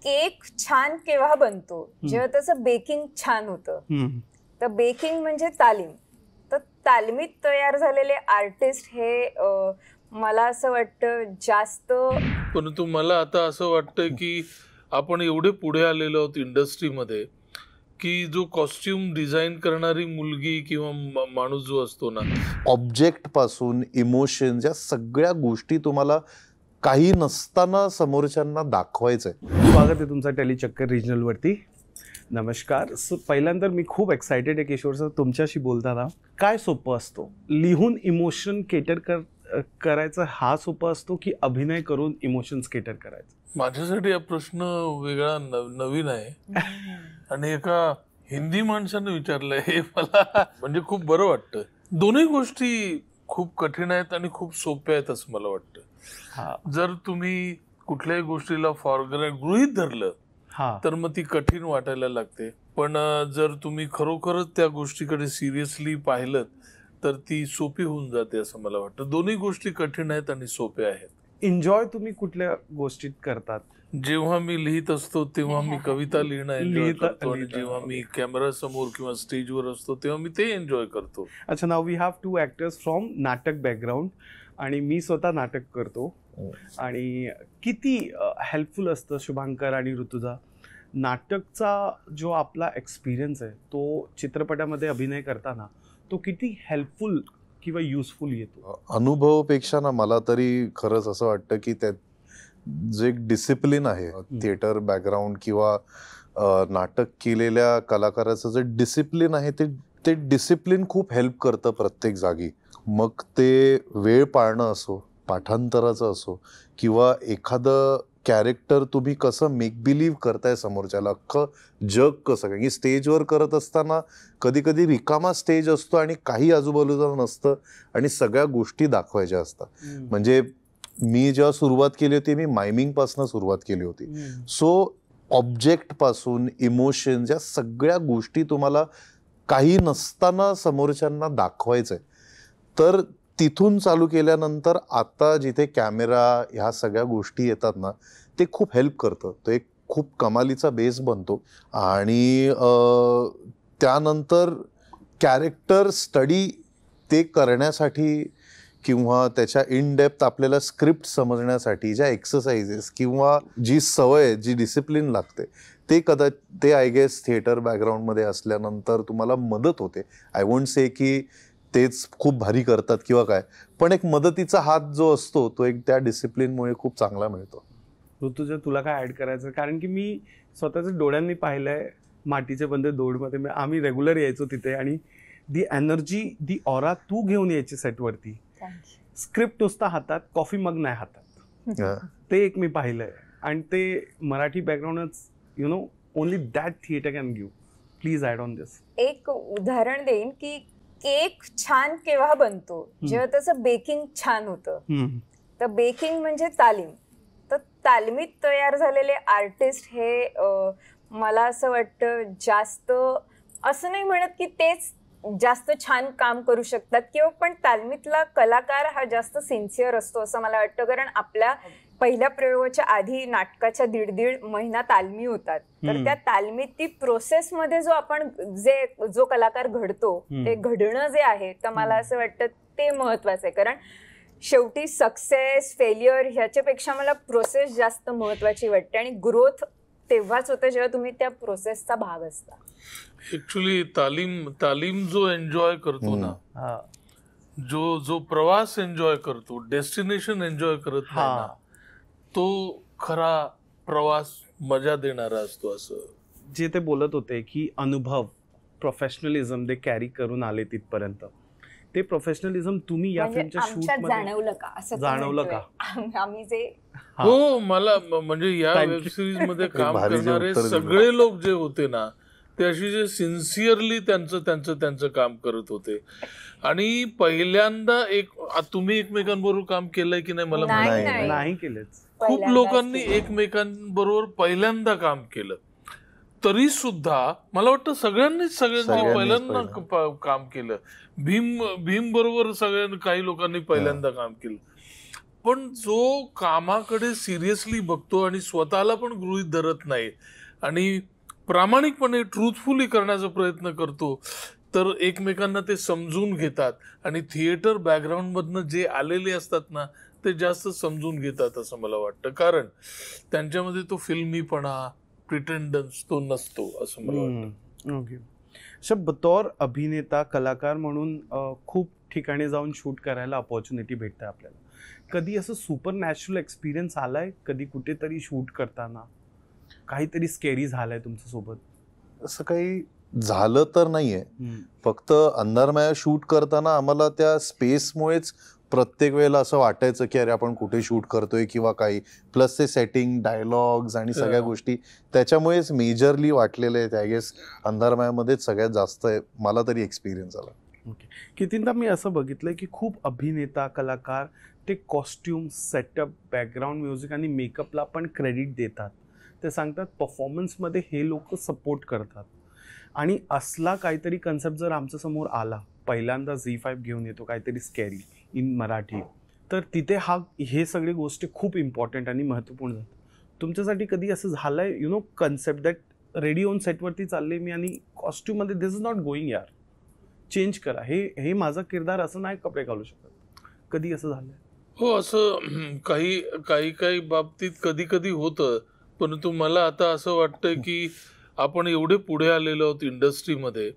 Cake छान केव्हा बनतो, जेव्हा त्याचं बेकिंग छान होतं. तर बेकिंग म्हणजे तालीम. तर तालमीत तयार झालेले आर्टिस्ट हे मला असं वाटतं जास्त. परंतु मला आता असं वाटतं की आपण एवढे पुढे आलेलो आहोत इंडस्ट्रीमध्ये की जो कॉस्ट्युम डिझाईन करणारी मुलगी किंवा माणूस जो असतो ना, ऑब्जेक्ट पासून इमोशन या सगळ्या गोष्टी तुम्हाला काही नसताना समोरच्यांना दाखवायचंय. स्वागत आहे तुमचं टेलीचक्कर रिजनल वरती. नमस्कार. पहिल्यांदा मी खूप एक्सायटेड आहे किशोर सर तुमच्याशी बोलताना. काय सोपं असतो लिहून इमोशन केटर करायचं, हा सोपं असतो की अभिनय करून इमोशन्स केटर करायचं? माझ्यासाठी हा प्रश्न वेगळा नवीन आहे आणि एका हिंदी माणसाने विचारलंय हे मला म्हणजे खूप बरं वाटतं. दोन्ही गोष्टी खूप कठीण आहेत आणि खूप सोप्या आहेत असं मला वाटतं. जर तुम्ही कुठल्याही गोष्टीला गृहीत धरलं तर मग ती कठीण वाटायला लागते. पण जर तुम्ही खरोखरच त्या गोष्टीकडे सिरियसली पाहिलं तर ती सोपी होऊन जाते असं मला वाटतं. दोन्ही गोष्टी कठीण आहेत आणि सोप्या आहेत. एन्जॉय तुम्ही कुठल्या गोष्टीत करतात? जेव्हा मी लिहित असतो तेव्हा मी कविता लिहिणं एन्जॉय करतो आणि जेव्हा मी कॅमेरा समोर किंवा स्टेजवर असतो तेव्हा मी ते एन्जॉय करतो. अच्छा, now we have 2 actors from नाटक बॅकग्राऊंड आणि मी स्वतः नाटक करतो. आणि किती हेल्पफुल असतं शुभांकर आणि ऋतुजा, नाटकचा जो आपला एक्सपिरियन्स आहे तो चित्रपटामध्ये अभिनय करताना तो किती हेल्पफुल किंवा युजफुल येतो? अनुभवापेक्षा ना मला तरी खरंच असं वाटतं की त्यात जे एक डिसिप्लिन आहे, थिएटर बॅकग्राऊंड किंवा नाटक केलेल्या कलाकाराचं जे डिसिप्लिन आहे ते डिसिप्लिन खूप हेल्प करतं प्रत्येक जागी. मग ते वेळ पाळणं असो, पाठांतराचं असो किंवा एखादं कॅरेक्टर तुम्ही कसं मेक बिलीव्ह करताय समोरच्याला, अख्खं जग कसं. कारण की स्टेजवर करत असताना कधी कधी रिकामा स्टेज असतो आणि काही आजूबाजूला नसतं आणि सगळ्या गोष्टी दाखवायच्या असतात. म्हणजे मी जेव्हा सुरुवात केली होती मी मायमिंग पासून सुरुवात केली होती. सो ऑब्जेक्ट पासून इमोशन या सगळ्या गोष्टी तुम्हाला काही नसताना समोरच्यांना दाखवायचंय. तर तिथून चालू केल्यानंतर आता जिथे कॅमेरा ह्या सगळ्या गोष्टी येतात ना ते खूप हेल्प करतं. तो एक खूप कमालीचा बेस बनतो आणि त्यानंतर कॅरेक्टर स्टडी ते करण्यासाठी किंवा त्याच्या इन डेप्थ आपल्याला स्क्रिप्ट समजण्यासाठी ज्या एक्सरसाइजेस किंवा जी सवय जी डिसिप्लिन लागते ते आय गेस थिएटर बॅकग्राऊंडमध्ये असल्यानंतर तुम्हाला मदत होते. आय वोंट से की तेच खूप भारी करतात किंवा काय, पण एक मदतीचा हात जो असतो तो एक त्या डिसिप्लिनमुळे खूप चांगला मिळतो. ऋतुजा, तुला काय ऍड करायचं? कारण की मी स्वतःच्या डोळ्यांनी पाहिलंय मातीचे बंदे दौडमध्ये. आम्ही रेग्युलर यायचो तिथे आणि दी एनर्जी, दी ऑरा तू घेऊन यायची सेटवरती. स्क्रिप्ट नुसता हातात, कॉफी मग नाही हातात. ते एक मी पाहिलंय आणि ते मराठी बॅकग्राऊंडच only that theatre can give. Please add on this. एक उदाहरण देईन की केक छान केव्हा बनतो, जेव्हा त्याचं बेकिंग छान होतं. तर बेकिंग म्हणजे तालीम. तर तालमीत तयार झालेले आर्टिस्ट हे मला असं वाटतं जास्त असं नाही म्हणत की तेच जास्त छान काम करू शकतात किंवा, पण तालमीतला कलाकार हा जास्त सिन्सिअर असतो असं मला वाटतं. कारण आपल्या पहिल्या प्रयोगाच्या आधी नाटकाच्या 1.5 महिना तालमी होतात. तर त्या तालमीत ती प्रोसेसमध्ये जो कलाकार घडतो ते घडणं जे आहे, तर मला असं वाटतं ते महत्वाचं आहे. कारण शेवटी सक्सेस फेल्युअर ह्याच्यापेक्षा मला प्रोसेस जास्त महत्वाची वाटते आणि ग्रोथ तेव्हाच होतं जेव्हा तुम्ही त्या प्रोसेसचा भाग असता. ऍक्च्युली तालीम जो एन्जॉय करतो ना, जो प्रवास एन्जॉय करतो, डेस्टिनेशन एन्जॉय करत नाही ना, तो खरा प्रवास मजा देणारा असतो. असं जे ते बोलत होते की अनुभव, प्रोफेशनलिझम ते कॅरी करून आले तिथपर्यंत. ते प्रोफेशनलिझम तुम्ही या फिल्मच्या शूट जाणवलं का? असं जाणवलं का? आम्ही जे हो, मला म्हणजे या वेब सिरीज मध्ये काम करणारे सगळे लोक जे होते ना ते अशी जे सिन्सिअरली त्यांचं काम करत होते. आणि पहिल्यांदा तुम्ही एकमेकांबरोबर काम केलंय की नाही मला नाही केलंच. खूप लोकांनी एकमेकांबरोबर पहिल्यांदा काम केलं तरी सुद्धा मला वाटतं सगळ्यांनी पहिल्यांदा काम केलं. भीम बरोबर काही लोकांनी पहिल्यांदा काम केलं. पण जो कामाकडे सिरियसली बघतो आणि स्वतःला पण गृहीत धरत नाही आणि प्रामाणिकपणे ट्रूथफुली करण्याचा प्रयत्न करतो, तर एकमेकांना ते समजून घेतात आणि थिएटर बॅकग्राऊंडमधनं जे आलेले असतात ना ते जास्त समजून घेतात असं मला वाटतं, कारण त्यांच्यामध्ये तो फिल्मीपणा, प्रिटेंडन्स तो नसतो असं मला वाटतं. ओके. बतौर अभिनेता कलाकार म्हणून खूप ठिकाणी जाऊन शूट करायला अपॉर्च्युनिटी भेटते आपल्याला. कधी असं सुपर नॅचरल एक्सपिरियन्स आलाय कधी कुठेतरी शूट करताना? काहीतरी स्केरी झालंय तुमच्या सोबत? असं काही झालं तर नाहीये. फक्त अंधारमाया शूट करताना आम्हाला त्या स्पेसमुळेच प्रत्येक वेळेला असं वाटायचं की अरे आपण कुठे शूट करतोय किंवा काही, प्लस ते सेटिंग, डायलॉग्स आणि सगळ्या गोष्टी त्याच्यामुळेच मेजरली वाटलेले आहेत. आय गेस अंधारमायामध्येच सगळ्यात जास्त मला तरी एक्सपिरियन्स आला. ओके. कितींदा मी असं बघितलंय की खूप अभिनेता, कलाकार ते कॉस्ट्युम, सेटअप, बॅकग्राऊंड म्युझिक आणि मेकअपला पण क्रेडिट देतात. ते सांगतात परफॉर्मन्समध्ये हे लोक सपोर्ट करतात. आणि असला काहीतरी कन्सेप्ट जर आमच्या समोर आला, पहिल्यांदा झी5 घेऊन येतो काहीतरी स्कॅरी इन मराठी, तर तिथे हे सगळे गोष्टी खूप इम्पॉर्टंट आणि महत्त्वपूर्ण जातात. तुमच्यासाठी कधी असं झालंय कन्सेप्ट दॅट रेडी ऑन सेटवरती चालले मी आणि कॉस्ट्यूममध्ये दिस इज नॉट गोईंग, यार चेंज करा, हे माझा किरदार असं नाही कपडे घालू शकत, कधी असं झालंय? हो, असं काही बाबतीत कधी कधी होतं. परंतु मला आता असं वाटतं की आपण एवढे पुढे आलेलो आहोत इंडस्ट्रीमध्ये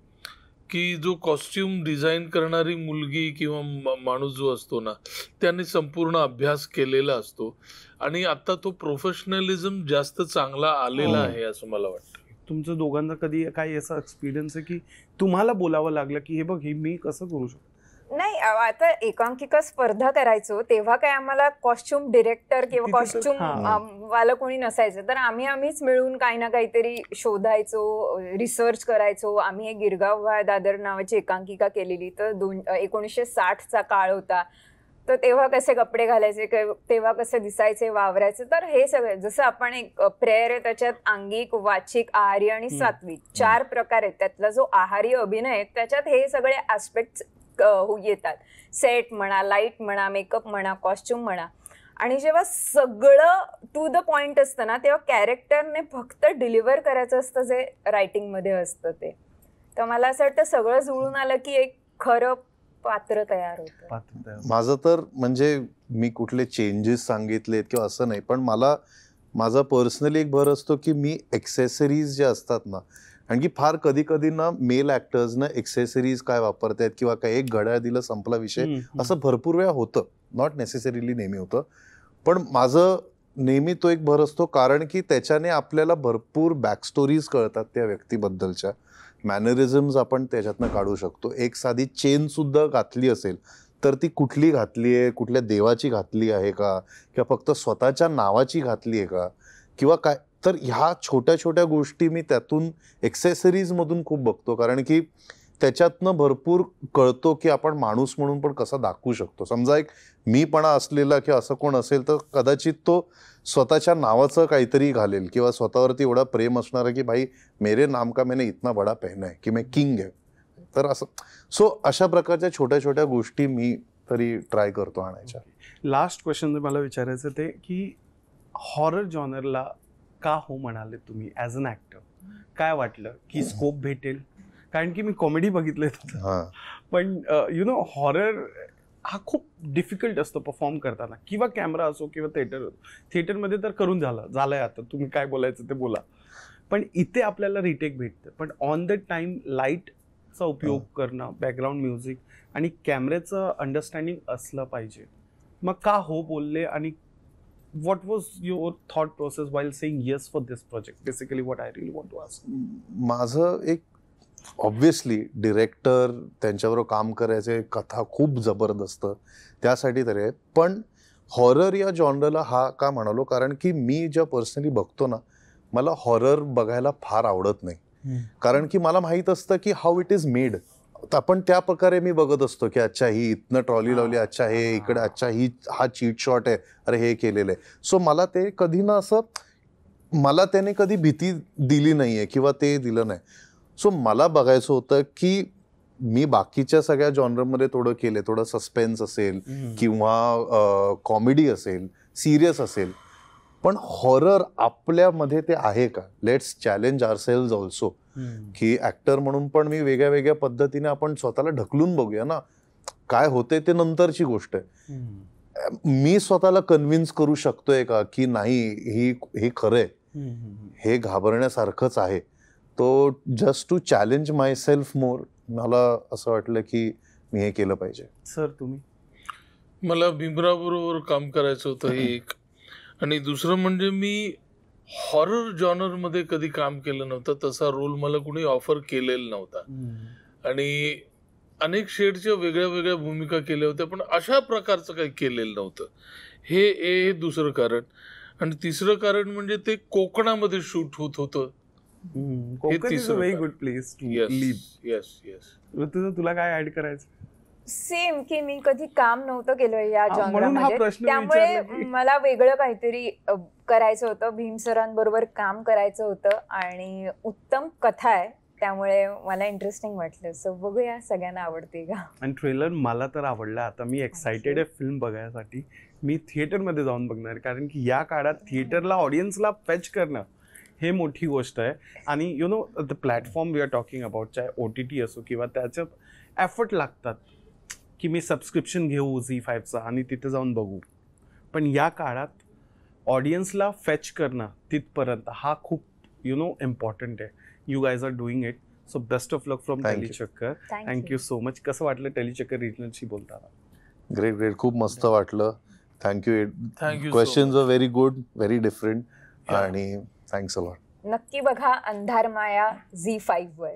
की जो कॉस्ट्युम डिझाईन करणारी मुलगी किंवा माणूस जो असतो ना त्याने संपूर्ण अभ्यास केलेला असतो आणि आता तो प्रोफेशनलिझम जास्त चांगला आलेला आहे असं मला वाटतं. तुमचं दोघांना कधी काही असा एक्सपिरियन्स आहे की तुम्हाला बोलावं लागलं की हे बघ हे मी कसं करू शकतो? नाही, आता एकांकिका स्पर्धा करायचो तेव्हा काय आम्हाला कॉस्ट्युम डिरेक्टर किंवा कॉस्ट्युम वाला कोणी नसायचं, तर आम्हीच मिळून काही ना काहीतरी शोधायचो, रिसर्च करायचो. आम्ही एक गिरगाव दादर नावाची एकांकिका केलेली, तर 1960चा काळ होता, तर तेव्हा कसे कपडे घालायचे, तेव्हा कसे दिसायचे, वावरायचे, तर हे सगळं जसं आपण एक प्रेयर आहे त्याच्यात अंगिक, वाचिक, आहारी आणि सात्विक 4 प्रकार आहेत. त्यातला जो आहारी अभिनय आहे त्याच्यात हे सगळे ऍस्पेक्ट येतात. सेट म्हणा, लाईट म्हणा, मेकअप म्हणा, कॉस्ट्युम म्हणा. आणि जेव्हा सगळं टू द पॉइंट असतं ना तेव्हा कॅरेक्टरने फक्त डिलिव्हर करायचं असतं जे रायटिंगमध्ये असतं ते. तर मला असं वाटतं सगळं जुळून आलं की एक खरं पात्र तयार होतं. माझं तर म्हणजे मी कुठले चेंजेस सांगितलेत किंवा असं नाही, पण माझा पर्सनली एक भर असतो की मी एक्सेसरीज जे असतात ना, आणखी फार कधी कधी ना मेल ऍक्टर्स ना एक्सेसरीज काय वापरतायत किंवा काय एक घड्याळ दिलं संपला विषय, असं भरपूर वेळा होतं. नॉट नेसेसरीली नेहमी होतं, पण माझं नेहमी तो एक भर असतो कारण की त्याच्याने आपल्याला भरपूर बॅकस्टोरीज कळतात त्या व्यक्तीबद्दलच्या, मॅनरिझम्स आपण त्याच्यातनं काढू शकतो. एक साधी चेन सुद्धा घातली असेल तर ती कुठली घातली आहे, कुठल्या देवाची घातली आहे का, किंवा फक्त स्वतःच्या नावाची घातली आहे का किंवा काय, तर ह्या छोट्या छोट्या गोष्टी मी त्यातून एक्सेसरीजमधून खूप बघतो, कारण की त्याच्यातनं भरपूर कळतो की आपण माणूस म्हणून पण कसा दाखवू शकतो. समजा एक मीपणा असलेला किंवा असं कोण असेल तर कदाचित तो स्वतःच्या नावाचं काहीतरी घालेल किंवा स्वतःवरती एवढा प्रेम असणार आहे की भाई मेरे नाम का मैंने इतना बडा पहना है की मैं किंग आहे, तर असं. सो अशा प्रकारच्या छोट्या छोट्या गोष्टी मी तरी ट्राय करतो आणायच्या. लास्ट क्वेश्चन मला विचारायचं ते की हॉरर जॉनरला का हो म्हणाले तुम्ही ॲज अन ॲक्टर? काय वाटलं की स्कोप भेटेल? कारण की मी कॉमेडी बघितले, पण हॉरर हा खूप डिफिकल्ट असतो परफॉर्म करताना, किंवा कॅमेरा असो किंवा थिएटरमध्ये तर करून झालंय आता तुम्ही काय बोलायचं ते बोला, पण इथे आपल्याला रिटेक भेटतं. पण ऑन द टाइम लाईटचा उपयोग करणं, बॅकग्राऊंड म्युझिक आणि कॅमेऱ्याचं अंडरस्टँडिंग असलं पाहिजे. मग का हो बोलले आणि what was your thought process while saying yes for this project? Basically what I really want to ask. माझं एक ऑब्व्हियसली डिरेक्टर, त्यांच्याबरोबर काम करायचे, कथा खूप जबरदस्त त्यासाठी तरी आहे. पण हॉरर या जॉनरला हा का म्हणालो, कारण की मी ज्या पर्सनली बघतो ना, मला हॉरर बघायला फार आवडत नाही, कारण की मला माहित असतं की हाऊ इट इज मेड. आपण त्या प्रकारे मी बघत असतो की अच्छा ही इथनं ट्रॉली लावली, अच्छा हे इकडे, अच्छा हा चीट शॉट आहे, अरे हे केलेलं आहे. सो मला ते कधी ना असं, मला त्याने कधी भीती दिली नाहीये किंवा ते दिलं नाही. सो मला बघायचं होतं की मी बाकीच्या सगळ्या जॉनरमध्ये थोडं केले, थोडं सस्पेन्स असेल किंवा कॉमेडी असेल, सिरियस असेल, पण हॉरर आपल्यामध्ये ते आहे का? लेट्स चॅलेंज आवरसेल्व्हज ऑल्सो, की ऍक्टर म्हणून पण मी वेगळ्या वेगळ्या पद्धतीने आपण स्वतःला ढकलून बघूया ना. काय होते ते नंतरची गोष्ट आहे. मी स्वतःला कन्व्हिन्स करू शकतोय का की नाही हे खरंय, हे घाबरण्यासारखंच आहे. तो just to challenge myself more, मला असं वाटलं की मी हे केलं पाहिजे. सर तुम्ही? मला भीमराव काम करायचं होतं हे एक, आणि दुसरं म्हणजे मी हॉरर जॉनर मध्ये कधी काम केलं नव्हतं. तसा रोल मला कुणी ऑफर केलेला नव्हता, आणि अनेक शेडच्या वेगळ्या वेगळ्या भूमिका केल्या होत्या, पण अशा प्रकारचं काही केलेलं नव्हतं. हे दुसरं कारण. आणि तिसरं कारण म्हणजे ते कोकणामध्ये शूट होत होतं. Konkan is a very good place to live. Yes yes. तुला काय ऍड करायचं? सेम, की मी कधी काम नव्हतं केलं या म्हणून हा जॉनरमध्ये, प्रश्न त्यामुळे विचारला की- मला वेगळं काहीतरी करायचं होतं. भीम सरांबरोबर काम करायचं होतं आणि उत्तम कथा आहे, त्यामुळे मला इंटरेस्टिंग वाटलं. सो बघूया सगळ्यांना आवडते का. आणि ट्रेलर मला तर आवडला. आता मी एक्साइटेड आहे फिल्म बघायसाठी. मी थिएटरमध्ये जाऊन बघणार, कारण की या काळात थिएटरला ऑडियन्सला फॅच करणं हे मोठी गोष्ट आहे. आणि you know the platform we are talking about, चाहे OTT असो किंवा त्याच्यात एफर्ट लागतात की मी सबस्क्रिप्शन घेऊ ZEE5चा आणि तिथे जाऊन बघू. पण या काळात ऑडियन्सला फॅच करणं तिथपर्यंत हा खूप इम्पॉर्टंट आहे. You guys are doing it. So best of luck from Thank you. Telichakkar. Thank you so much. कसं वाटलं टेलीचक्कर रिजनलशी बोलताना? ग्रेट ग्रेट, खूप मस्त वाटलं. Thank you. Thank you. Questions are very good, very different, Yeah. आणि थँक्स अ लॉट. नक्की बघा अंधारमाया ZEE5 वर.